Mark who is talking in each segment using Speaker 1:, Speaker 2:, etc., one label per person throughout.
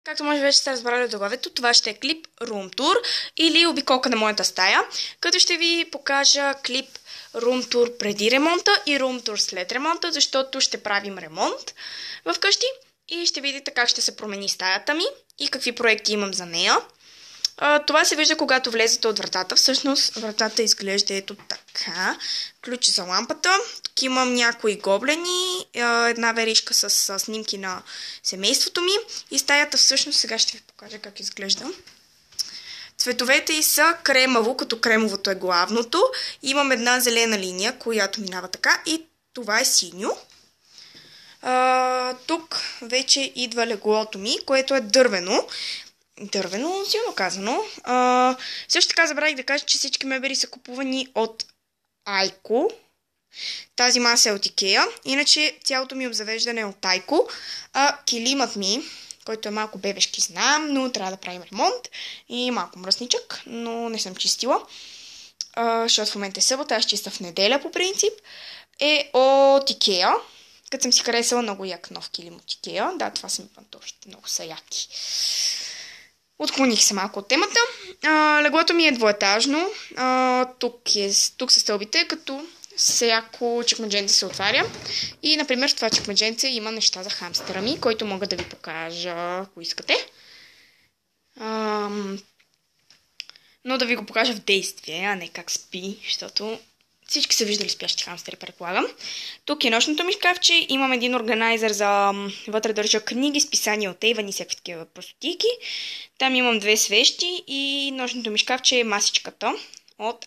Speaker 1: Както може вече сте разбрали от заглавието, това ще е клип Room Tour или обиколка на моята стая, като ще ви покажа клип Room Tour преди ремонта и Room Tour след ремонта, защото ще правим ремонт в къщи и ще видите как ще се промени стаята ми и какви проекти имам за нея. Това се вижда, когато влезете от вратата. Всъщност вратата изглежда ето така. Ключ за лампата. Тук имам някои гоблени, една веришка с снимки на семейството ми. И стаята всъщност, сега ще ви покажа как изглежда. Цветовете й са кремаво, като кремовото е главното. Имам една зелена линия, която минава така, и това е синьо. Тук вече идва леглото ми, което е дървено. Дървено, силно казано. Също така забравих да кажа, че всички мебели са купувани от Айко. Тази маса е от Икея. Иначе цялото ми обзавеждане е от Айко. Килимът ми, който е малко бебешки, знам, но трябва да правим ремонт. И малко мръсничък, но не съм чистила. Защото в момента е събота, аз чиста в неделя по принцип. Е от Икея. Като съм си харесала много як нов килим от Икея. Да, това са ми пантофите. Много са яки. Отклоних се малко от темата. Леглото ми е двоетажно. Тук са стълбите, като всяко чекмедженце се отваря. И, например, в това чекмедженце има неща за хамстера ми, който мога да ви покажа, ако искате. Но да ви го покажа в действие, а не как спи, защото всички са виждали спящи хамстери, предполагам. Тук е нощното ми шкафче. Имам един органайзер за вътре държа книги, списания от Avon и всякакви такива простотики. Там имам две свещи и нощното ми шкафче е масичката от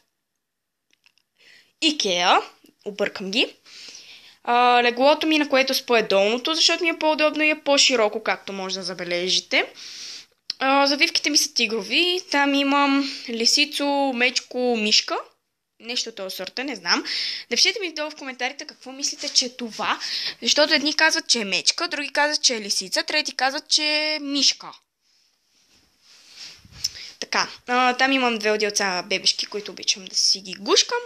Speaker 1: Икеа. Объркам ги. Леглото ми, на което спа, е долното, защото ми е по-удобно и е по-широко, както може да забележите. Завивките ми са тигрови. Там имам лисицо, мечко, мишка. Нещо от този сорта, не знам. Напишете ми долу в коментарите какво мислите, че е това. Защото едни казват, че е мечка, други казват, че е лисица, трети казват, че е мишка. Така, там имам две отделца бебешки, които обичам да си ги гушкам.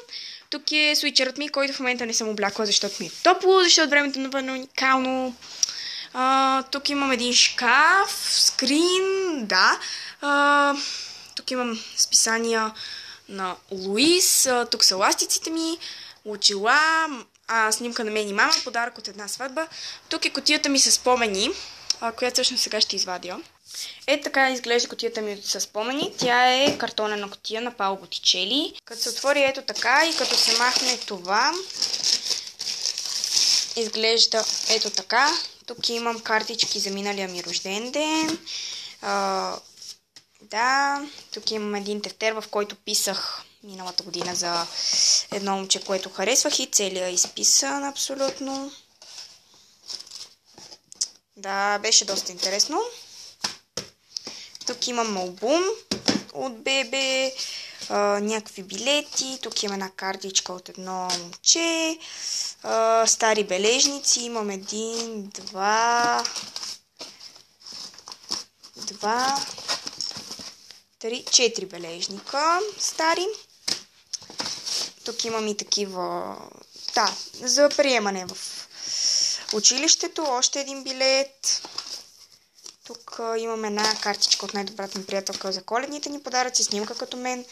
Speaker 1: Тук е свичерът ми, който в момента не съм облякла, защото ми е топло, защото времето навън е уникално. Тук имам един шкаф, скрин, да. Тук имам списания на Луис. Тук са ластиците ми, очила, снимка на мен и мама, подарък от една сватба. Тук е кутията ми с спомени, която всъщност сега ще извадя. Така изглежда кутията ми с спомени. Тя е картонена кутия на Пауло Ботичели. Като се отвори ето така и като се махне това, изглежда ето така. Тук имам картички за миналия ми рожден ден. Да, тук имам един тефтер, в който писах миналата година за едно момче, което харесвах, и целия е изписан абсолютно. Да, беше доста интересно. Тук имам албум от бебе, някакви билети, тук има една картичка от едно момче, стари бележници, имам един, два, 3, 4 бележника стари. Тук имам и такива, да, за приемане в училището, още един билет. Тук имам една картичка от най-добрата ми приятелка за коледните ни подаръци, снимка като мен,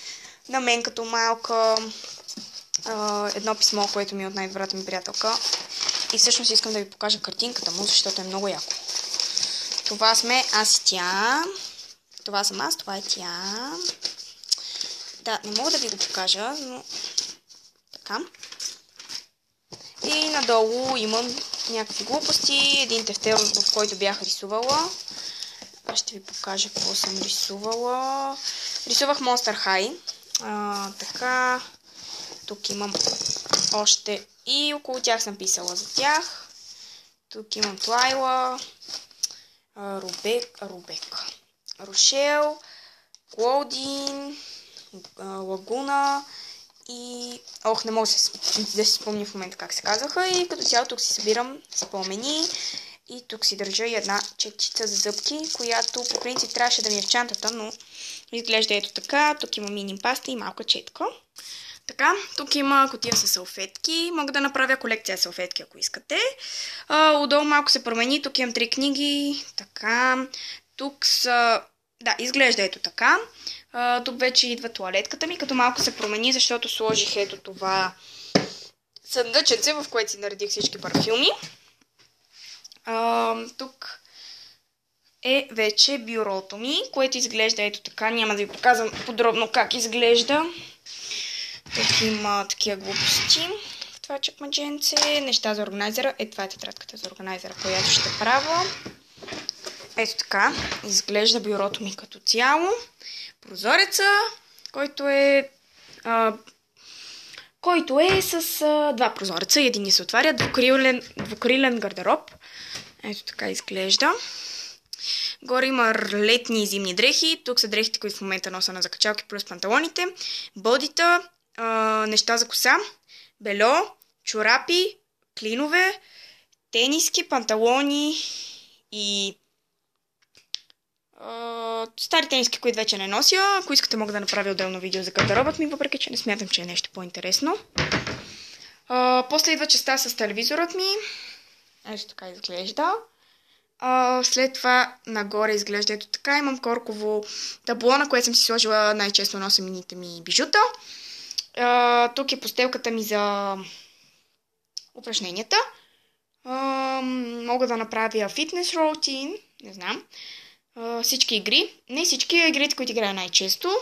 Speaker 1: на мен като малка, едно писмо, което ми е от най-добрата ми приятелка. И всъщност искам да ви покажа картинката му, защото е много яко. Това сме аз и тя. Това съм аз, това е тя. Да, не мога да ви го покажа, но така. И надолу имам някакви глупости, един тефтер, в който бях рисувала. Аз ще ви покажа какво съм рисувала. Рисувах Monster High. Така. Тук имам още и около тях съм писала за тях. Тук имам Тлайла, Рубек, Рошел, Клодин, Лагуна и... не мога да си спомня в момента как се казаха. И като цяло тук си събирам спомени. И тук си държа и една четчица за зъбки, която по принцип трябваше да ми е в чантата, но изглежда ето така. Тук има мини паста и малка четка. Така, тук има кутия с салфетки. Мога да направя колекция салфетки, ако искате. Отдолу малко се промени. Тук имам 3 книги. Така. Тук са... Да, изглежда ето така. Тук вече идва туалетката ми, като малко се промени, защото сложих ето това съндъченце, в което си наредих всички парфюми. Тук е вече бюрото ми, което изглежда ето така. Няма да ви показвам подробно как изглежда. Тук има такива глупости в това чекмедженце. Неща за органайзера. Това е тетрадката за органайзера, която ще правя. Ето така изглежда бюрото ми като цяло. Прозореца, който е с два прозореца и един ни се отваря. Двукрилен гардероб. Ето така изглежда. Горе има летни и зимни дрехи. Тук са дрехите, които в момента носа на закачалки, плюс панталоните. Бодита, неща за коса, бельо, чорапи, клинове, тениски, панталони и стари тениски, които вече не нося. Ако искате, мога да направя отделно видео за гардеробът ми, въпреки че не смятам, че е нещо по-интересно. После идва частта с телевизорът ми. Ето така изглежда. След това нагоре изглежда ето така. Имам корково табло, на което съм си сложила най-често носените ми бижута. Тук е постелката ми за упражненията. Мога да направя фитнес рутин. Не знам. Всички игри. Не всички игрите, които играя най-често.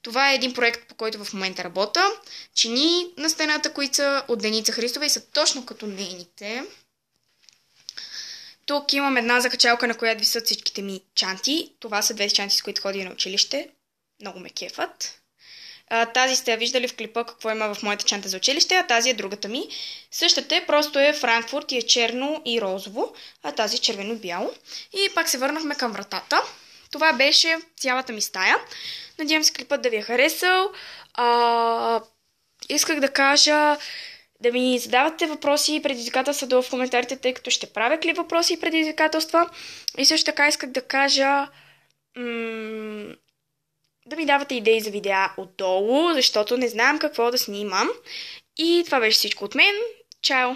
Speaker 1: Това е един проект, по който в момента работя. Чини на стената, които са от Деница Христова и са точно като нейните. Тук имам една закачалка, на която висят всичките ми чанти. Това са две чанти, с които ходя на училище. Много ме кефат. Тази сте я виждали в клипа какво има в моята чанта за училище, а тази е другата ми. Същата е, просто е Франкфурт и е черно и розово, а тази е червено и бяло. И пак се върнахме към вратата. Това беше цялата ми стая. Надявам се клипът да ви е харесал. Исках да кажа да ми задавате въпроси и предизвикателства долу в коментарите, тъй като ще правя клип въпроси и предизвикателства. И също така исках да кажа да ми давате идеи за видеа отдолу, защото не знам какво да снимам. И това беше всичко от мен. Чао!